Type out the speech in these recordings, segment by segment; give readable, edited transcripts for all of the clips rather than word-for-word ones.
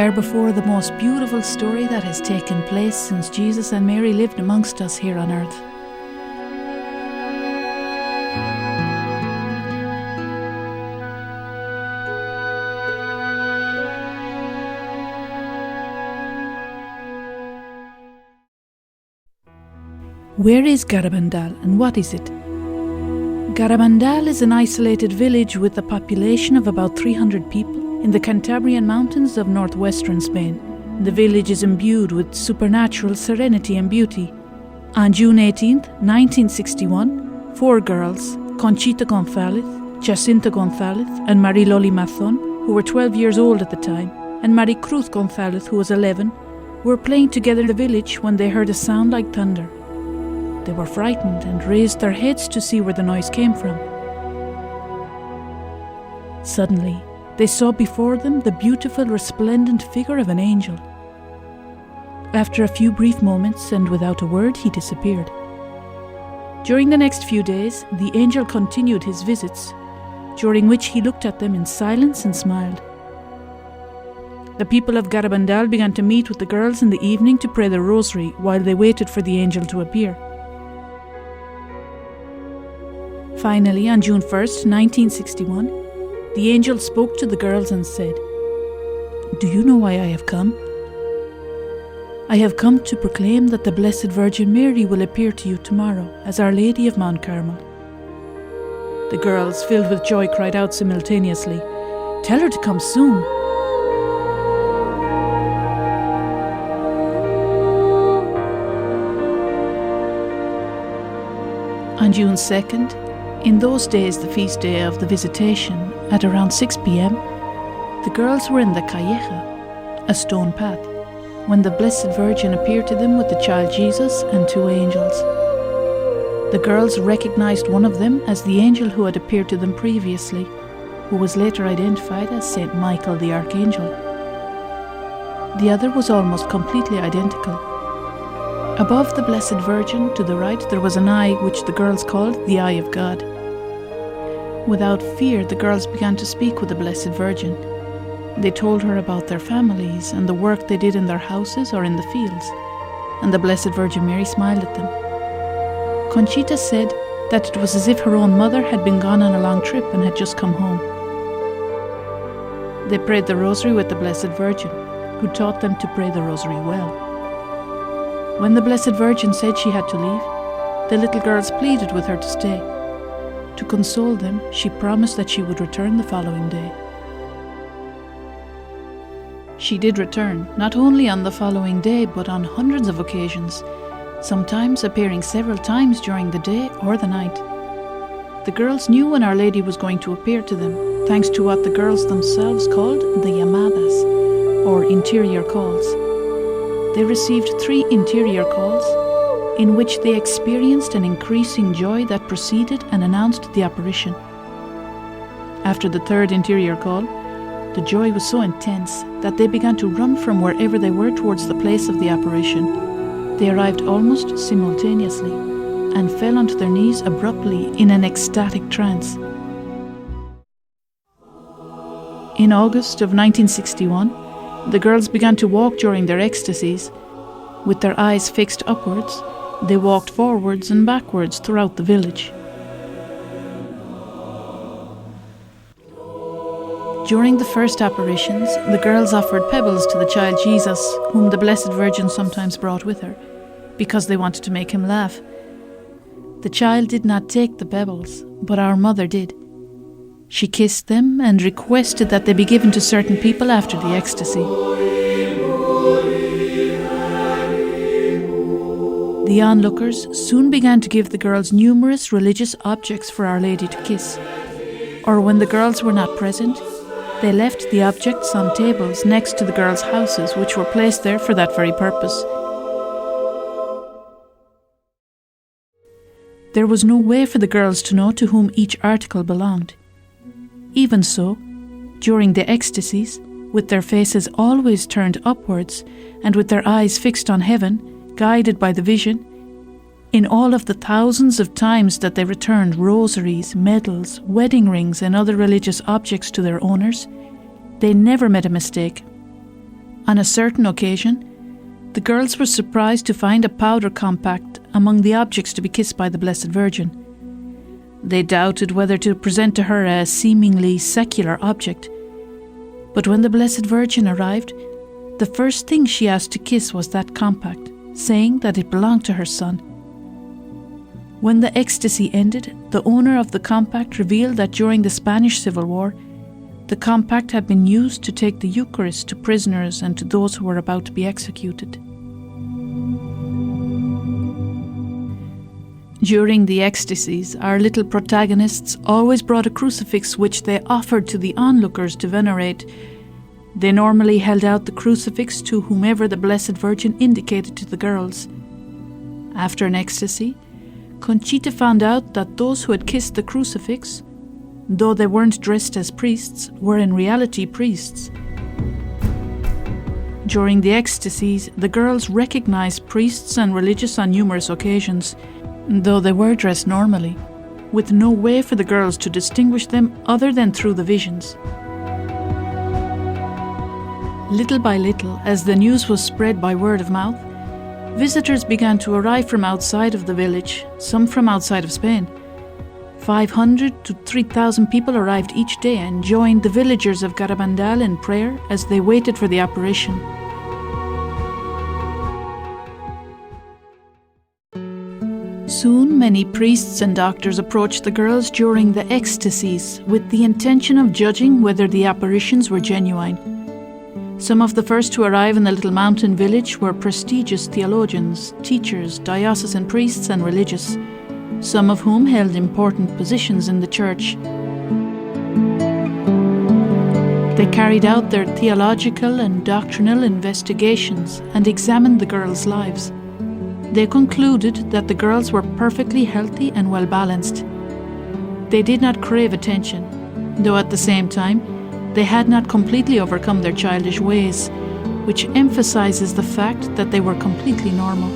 are before the most beautiful story that has taken place since Jesus and Mary lived amongst us here on earth. Where is Garabandal and what is it? Garabandal is an isolated village with a population of about 300 people in the Cantabrian mountains of northwestern Spain. The village is imbued with supernatural serenity and beauty. On June 18, 1961, 4 girls, Conchita González, Jacinta González and Mariloli Mazón, who were 12 years old at the time, and Maricruz González, who was 11, were playing together in the village when they heard a sound like thunder. They were frightened and raised their heads to see where the noise came from. Suddenly, they saw before them the beautiful, resplendent figure of an angel. After a few brief moments, and without a word, he disappeared. During the next few days, the angel continued his visits, during which he looked at them in silence and smiled. The people of Garabandal began to meet with the girls in the evening to pray the rosary while they waited for the angel to appear. Finally, on June 1st, 1961, the angel spoke to the girls and said, "Do you know why I have come? I have come to proclaim that the Blessed Virgin Mary will appear to you tomorrow as Our Lady of Mount Carmel." The girls, filled with joy, cried out simultaneously, "Tell her to come soon." On June 2nd, in those days the feast day of the Visitation, at around 6 p.m, the girls were in the calleja, a stone path, when the Blessed Virgin appeared to them with the child Jesus and 2 angels. The girls recognized one of them as the angel who had appeared to them previously, who was later identified as Saint Michael the Archangel. The other was almost completely identical. Above the Blessed Virgin, to the right, there was an eye which the girls called the Eye of God. Without fear, the girls began to speak with the Blessed Virgin. They told her about their families and the work they did in their houses or in the fields, and the Blessed Virgin Mary smiled at them. Conchita said that it was as if her own mother had been gone on a long trip and had just come home. They prayed the rosary with the Blessed Virgin, who taught them to pray the rosary well. When the Blessed Virgin said she had to leave, the little girls pleaded with her to stay. To console them, she promised that she would return the following day. She did return, not only on the following day, but on hundreds of occasions, sometimes appearing several times during the day or the night. The girls knew when Our Lady was going to appear to them, thanks to what the girls themselves called the llamadas, or interior calls. They received 3 interior calls, in which they experienced an increasing joy that preceded and announced the apparition. After the 3rd interior call, the joy was so intense that they began to run from wherever they were towards the place of the apparition. They arrived almost simultaneously and fell onto their knees abruptly in an ecstatic trance. In August of 1961, the girls began to walk during their ecstasies. With their eyes fixed upwards, they walked forwards and backwards throughout the village. During the first apparitions, the girls offered pebbles to the child Jesus, whom the Blessed Virgin sometimes brought with her, because they wanted to make him laugh. The child did not take the pebbles, but our mother did. She kissed them and requested that they be given to certain people after the ecstasy. The onlookers soon began to give the girls numerous religious objects for Our Lady to kiss. Or when the girls were not present, they left the objects on tables next to the girls' houses, which were placed there for that very purpose. There was no way for the girls to know to whom each article belonged. Even so, during the ecstasies, with their faces always turned upwards and with their eyes fixed on heaven, guided by the vision, in all of the thousands of times that they returned rosaries, medals, wedding rings and other religious objects to their owners, they never made a mistake. On a certain occasion, the girls were surprised to find a powder compact among the objects to be kissed by the Blessed Virgin. They doubted whether to present to her a seemingly secular object. But when the Blessed Virgin arrived, the first thing she asked to kiss was that compact, saying that it belonged to her son. When the ecstasy ended, the owner of the compact revealed that during the Spanish Civil War, the compact had been used to take the Eucharist to prisoners and to those who were about to be executed. During the ecstasies, our little protagonists always brought a crucifix which they offered to the onlookers to venerate. They normally held out the crucifix to whomever the Blessed Virgin indicated to the girls. After an ecstasy, Conchita found out that those who had kissed the crucifix, though they weren't dressed as priests, were in reality priests. During the ecstasies, the girls recognized priests and religious on numerous occasions, though they were dressed normally, with no way for the girls to distinguish them other than through the visions. Little by little, as the news was spread by word of mouth, visitors began to arrive from outside of the village, some from outside of Spain. 500 to 3,000 people arrived each day and joined the villagers of Garabandal in prayer as they waited for the apparition. Soon many priests and doctors approached the girls during the ecstasies with the intention of judging whether the apparitions were genuine. Some of the first to arrive in the little mountain village were prestigious theologians, teachers, diocesan priests and religious, some of whom held important positions in the church. They carried out their theological and doctrinal investigations and examined the girls' lives. They concluded that the girls were perfectly healthy and well-balanced. They did not crave attention, though at the same time, they had not completely overcome their childish ways, which emphasizes the fact that they were completely normal.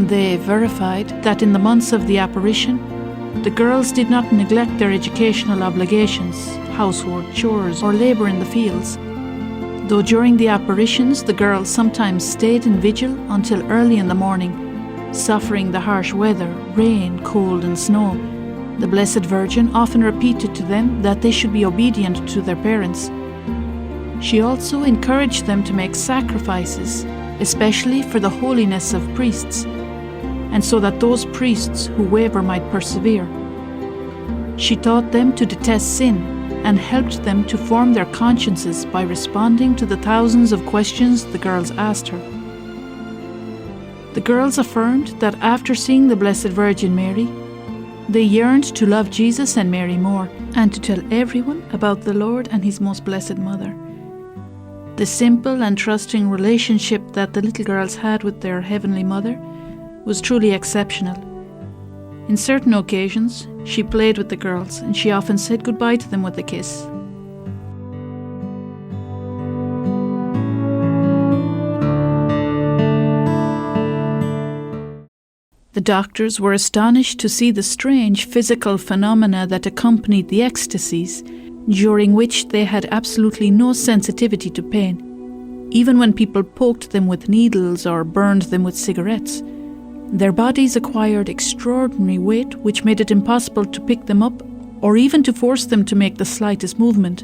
They verified that in the months of the apparition, the girls did not neglect their educational obligations, housework, chores, or labor in the fields. Though during the apparitions, the girls sometimes stayed in vigil until early in the morning, suffering the harsh weather, rain, cold, and snow. The Blessed Virgin often repeated to them that they should be obedient to their parents. She also encouraged them to make sacrifices, especially for the holiness of priests, and so that those priests who waver might persevere. She taught them to detest sin and helped them to form their consciences by responding to the thousands of questions the girls asked her. The girls affirmed that after seeing the Blessed Virgin Mary, they yearned to love Jesus and Mary more, and to tell everyone about the Lord and His Most Blessed Mother. The simple and trusting relationship that the little girls had with their Heavenly Mother was truly exceptional. In certain occasions, she played with the girls, and she often said goodbye to them with a kiss. The doctors were astonished to see the strange physical phenomena that accompanied the ecstasies, during which they had absolutely no sensitivity to pain. Even when people poked them with needles or burned them with cigarettes, their bodies acquired extraordinary weight which made it impossible to pick them up or even to force them to make the slightest movement.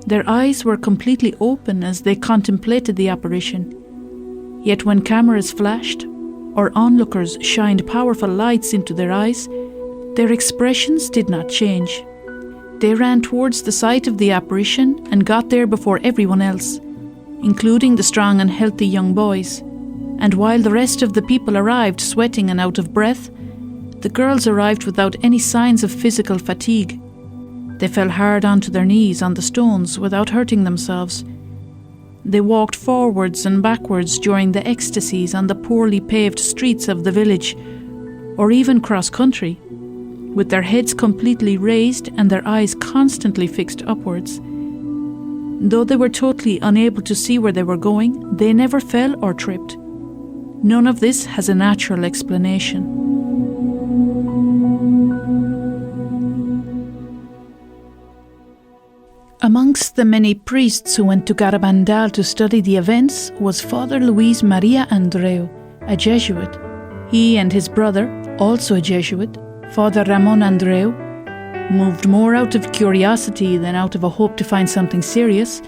Their eyes were completely open as they contemplated the apparition. Yet when cameras flashed, or onlookers shined powerful lights into their eyes, their expressions did not change. They ran towards the site of the apparition and got there before everyone else, including the strong and healthy young boys. And while the rest of the people arrived sweating and out of breath, the girls arrived without any signs of physical fatigue. They fell hard onto their knees on the stones without hurting themselves. They walked forwards and backwards during the ecstasies on the poorly paved streets of the village, or even cross-country, with their heads completely raised and their eyes constantly fixed upwards. Though they were totally unable to see where they were going, they never fell or tripped. None of this has a natural explanation. Amongst Amongst the many priests who went to Garabandal to study the events was Father Luis Maria Andreu, a Jesuit. He and his brother, also a Jesuit, Father Ramon Andreu, moved more out of curiosity than out of a hope to find something serious,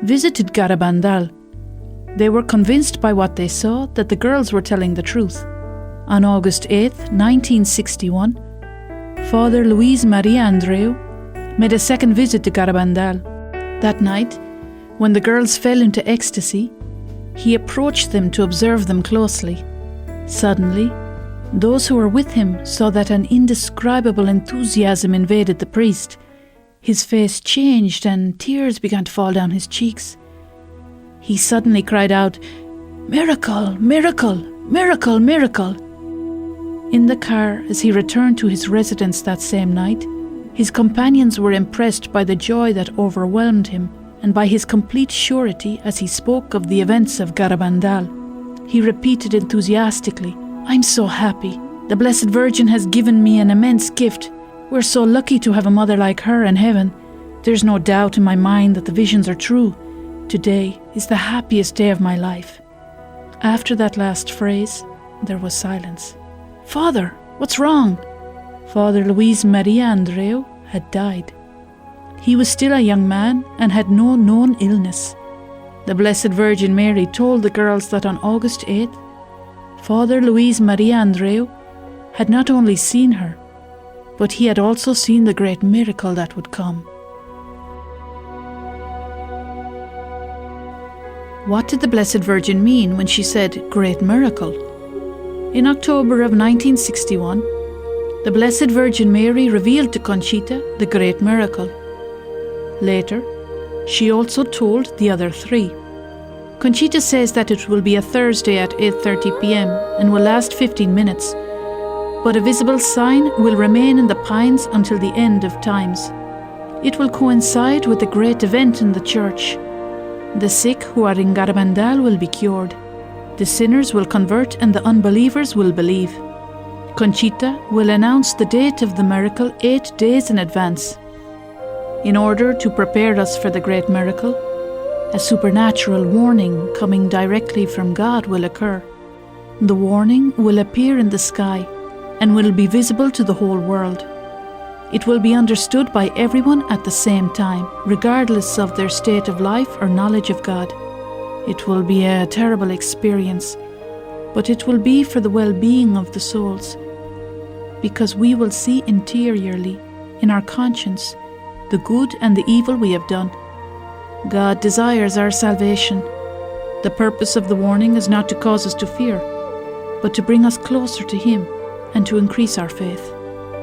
visited Garabandal. They were convinced by what they saw that the girls were telling the truth. On August 8, 1961, Father Luis Maria Andreu made a second visit to Garabandal. That night, when the girls fell into ecstasy, he approached them to observe them closely. Suddenly, those who were with him saw that an indescribable enthusiasm invaded the priest. His face changed and tears began to fall down his cheeks. He suddenly cried out, "Miracle! Miracle! Miracle! Miracle!" In the car, as he returned to his residence that same night, his companions were impressed by the joy that overwhelmed him and by his complete surety as he spoke of the events of Garabandal. He repeated enthusiastically, "I'm so happy. The Blessed Virgin has given me an immense gift. We're so lucky to have a mother like her in heaven. There's no doubt in my mind that the visions are true. Today is the happiest day of my life." After that last phrase, there was silence. "Father, what's wrong?" Father Luis Maria Andreu had died. He was still a young man and had no known illness. The Blessed Virgin Mary told the girls that on August 8th, Father Luis Maria Andreu had not only seen her, but he had also seen the great miracle that would come. What did the Blessed Virgin mean when she said, "great miracle"? In October of 1961, the Blessed Virgin Mary revealed to Conchita the great miracle. Later, she also told the other three. Conchita says that it will be a Thursday at 8:30 p.m. and will last 15 minutes, but a visible sign will remain in the pines until the end of times. It will coincide with a great event in the church. The sick who are in Garabandal will be cured. The sinners will convert and the unbelievers will believe. Conchita will announce the date of the miracle 8 days in advance. In order to prepare us for the great miracle, a supernatural warning coming directly from God will occur. The warning will appear in the sky and will be visible to the whole world. It will be understood by everyone at the same time, regardless of their state of life or knowledge of God. It will be a terrible experience, but it will be for the well-being of the souls, because we will see interiorly, in our conscience, the good and the evil we have done. God desires our salvation. The purpose of the warning is not to cause us to fear, but to bring us closer to Him and to increase our faith.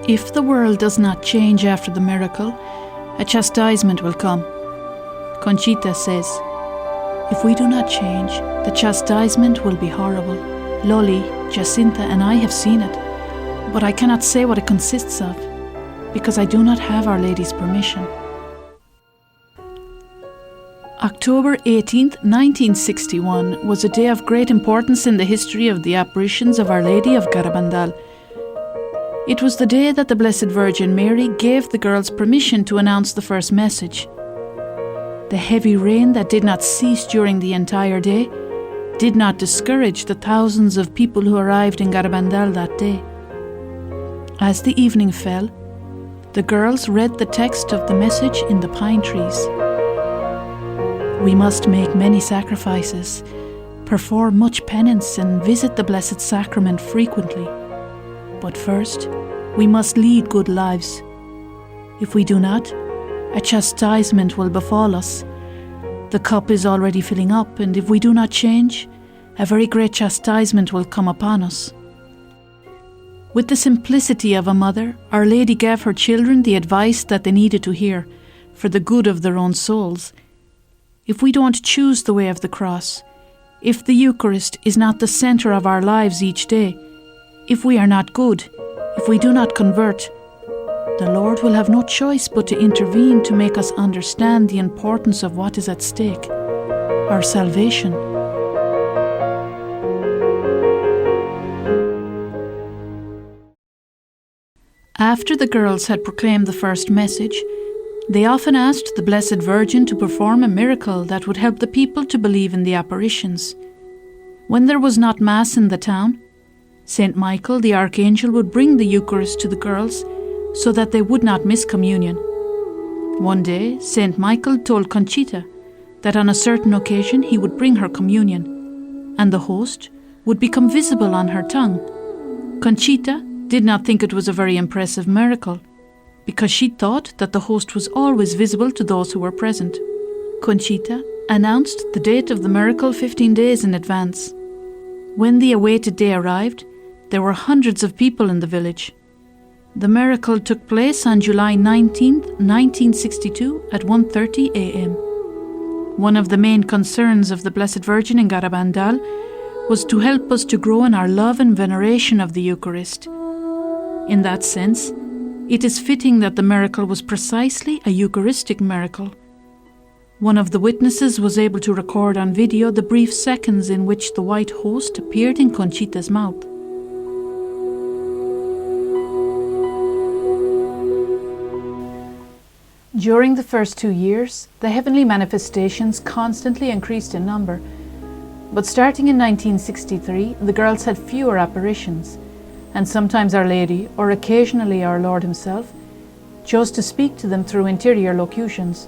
If the world does not change after the miracle, a chastisement will come. Conchita says, if we do not change, the chastisement will be horrible. Loli, Jacinta and I have seen it, but I cannot say what it consists of, because I do not have Our Lady's permission. October 18th, 1961 was a day of great importance in the history of the apparitions of Our Lady of Garabandal. It was the day that the Blessed Virgin Mary gave the girls permission to announce the first message. The heavy rain that did not cease during the entire day did not discourage the thousands of people who arrived in Garabandal that day. As the evening fell, the girls read the text of the message in the pine trees. We must make many sacrifices, perform much penance and visit the Blessed Sacrament frequently. But first, we must lead good lives. If we do not, a chastisement will befall us. The cup is already filling up, and if we do not change, a very great chastisement will come upon us. With the simplicity of a mother, Our Lady gave her children the advice that they needed to hear for the good of their own souls. If we don't choose the way of the cross, if the Eucharist is not the centre of our lives each day, if we are not good, if we do not convert, the Lord will have no choice but to intervene to make us understand the importance of what is at stake, our salvation. After the girls had proclaimed the first message, They often asked the Blessed Virgin to perform a miracle that would help the people to believe in the apparitions. When there was not Mass in the town, St. Michael the Archangel would bring the Eucharist to the girls so that they would not miss communion. One day, St. Michael told Conchita that on a certain occasion he would bring her communion, and the host would become visible on her tongue. Conchita did not think it was a very impressive miracle, because she thought that the host was always visible to those who were present. Conchita announced the date of the miracle 15 days in advance. When the awaited day arrived, there were hundreds of people in the village. The miracle took place on July 19, 1962 at 1:30 a.m. One of the main concerns of the Blessed Virgin in Garabandal was to help us to grow in our love and veneration of the Eucharist. In that sense, it is fitting that the miracle was precisely a Eucharistic miracle. One of the witnesses was able to record on video the brief seconds in which the white host appeared in Conchita's mouth. During the first 2 years, the heavenly manifestations constantly increased in number, but starting in 1963, the girls had fewer apparitions, and sometimes Our Lady, or occasionally our Lord Himself, chose to speak to them through interior locutions.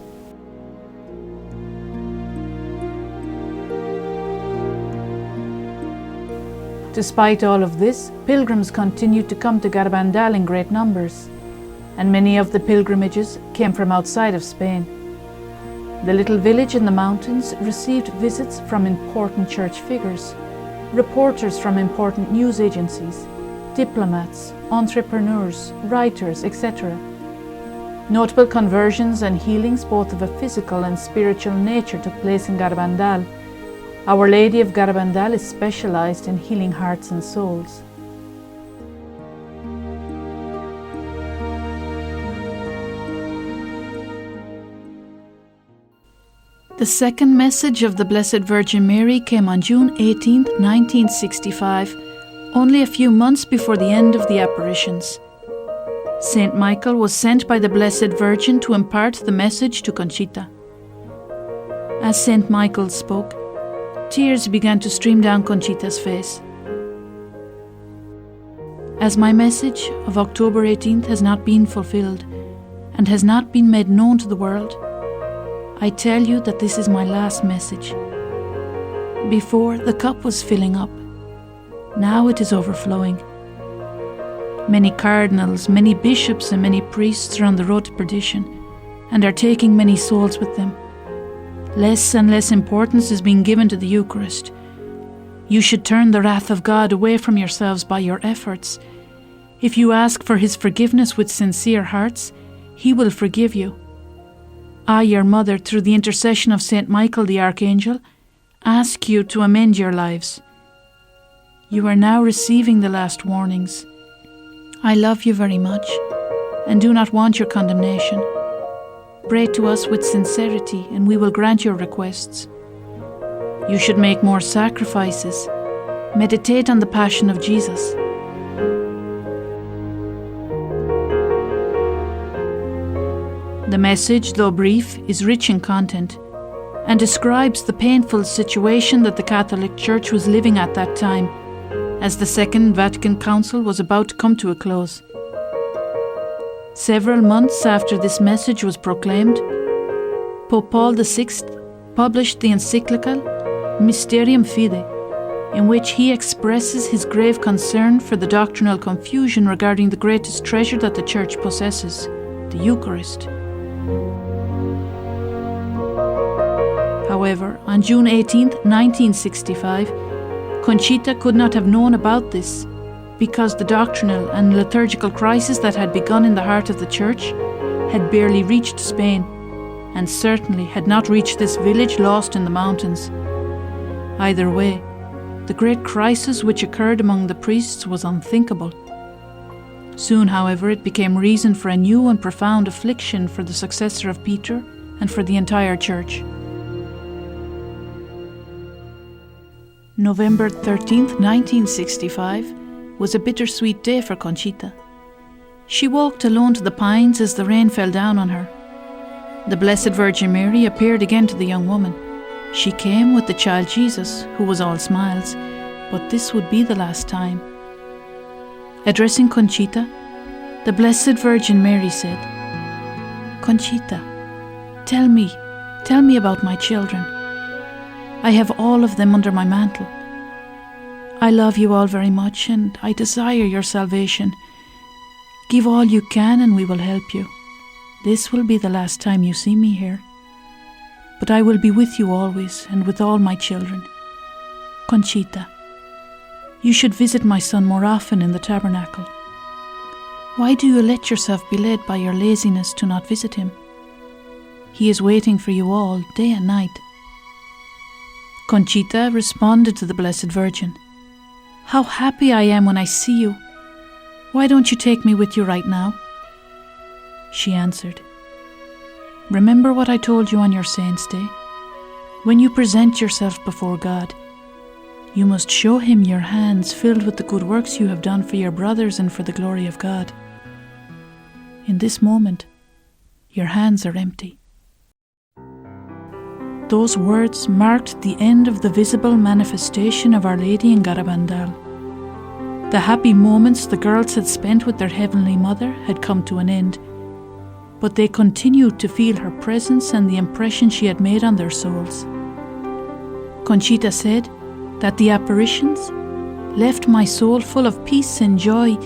Despite all of this, pilgrims continued to come to Garabandal in great numbers, and many of the pilgrimages came from outside of Spain. The little village in the mountains received visits from important church figures, reporters from important news agencies, diplomats, entrepreneurs, writers, etc. Notable conversions and healings both of a physical and spiritual nature took place in Garabandal. Our Lady of Garabandal is specialized in healing hearts and souls. The second message of the Blessed Virgin Mary came on June 18, 1965, only a few months before the end of the apparitions. Saint Michael was sent by the Blessed Virgin to impart the message to Conchita. As Saint Michael spoke, tears began to stream down Conchita's face. As my message of October 18th has not been fulfilled and has not been made known to the world, I tell you that this is my last message. Before, the cup was filling up. Now it is overflowing. Many cardinals, many bishops and many priests are on the road to perdition and are taking many souls with them. Less and less importance is being given to the Eucharist. You should turn the wrath of God away from yourselves by your efforts. If you ask for His forgiveness with sincere hearts, He will forgive you. I, your mother, through the intercession of St. Michael the Archangel, ask you to amend your lives. You are now receiving the last warnings. I love you very much and do not want your condemnation. Pray to us with sincerity and we will grant your requests. You should make more sacrifices. Meditate on the Passion of Jesus. The message, though brief, is rich in content and describes the painful situation that the Catholic Church was living at that time, as the Second Vatican Council was about to come to a close. Several months after this message was proclaimed, Pope Paul VI published the encyclical Mysterium Fidei, in which he expresses his grave concern for the doctrinal confusion regarding the greatest treasure that the Church possesses, the Eucharist. However, on June 18, 1965, Conchita could not have known about this because the doctrinal and liturgical crisis that had begun in the heart of the Church had barely reached Spain and certainly had not reached this village lost in the mountains. Either way, the great crisis which occurred among the priests was unthinkable. Soon, however, it became reason for a new and profound affliction for the successor of Peter and for the entire Church. November 13th, 1965 was a bittersweet day for Conchita. She walked alone to the pines as the rain fell down on her. The Blessed Virgin Mary appeared again to the young woman. She came with the child Jesus, who was all smiles, but this would be the last time. Addressing Conchita, the Blessed Virgin Mary said, "Conchita, tell me about my children. I have all of them under my mantle. I love you all very much, and I desire your salvation. Give all you can and we will help you. This will be the last time you see me here. But I will be with you always and with all my children. Conchita, you should visit my son more often in the tabernacle. Why do you let yourself be led by your laziness to not visit him? He is waiting for you all, day and night." Conchita responded to the Blessed Virgin, "How happy I am when I see you. Why don't you take me with you right now?" She answered, "Remember what I told you on your Saints' Day? When you present yourself before God, you must show him your hands filled with the good works you have done for your brothers and for the glory of God. In this moment, your hands are empty." Those words marked the end of the visible manifestation of Our Lady in Garabandal. The happy moments the girls had spent with their Heavenly Mother had come to an end, but they continued to feel her presence and the impression she had made on their souls. Conchita said that the apparitions left my soul full of peace and joy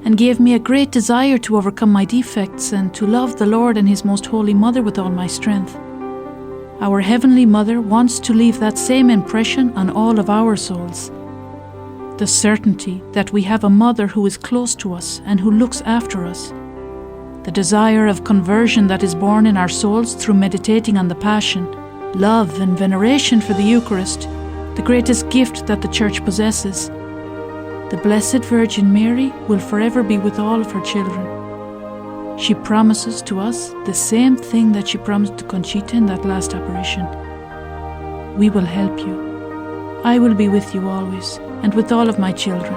and gave me a great desire to overcome my defects and to love the Lord and His Most Holy Mother with all my strength. Our Heavenly Mother wants to leave that same impression on all of our souls. The certainty that we have a Mother who is close to us and who looks after us. The desire of conversion that is born in our souls through meditating on the Passion. Love and veneration for the Eucharist, the greatest gift that the Church possesses. The Blessed Virgin Mary will forever be with all of her children. She promises to us the same thing that she promised to Conchita in that last apparition. "We will help you. I will be with you always, and with all of my children.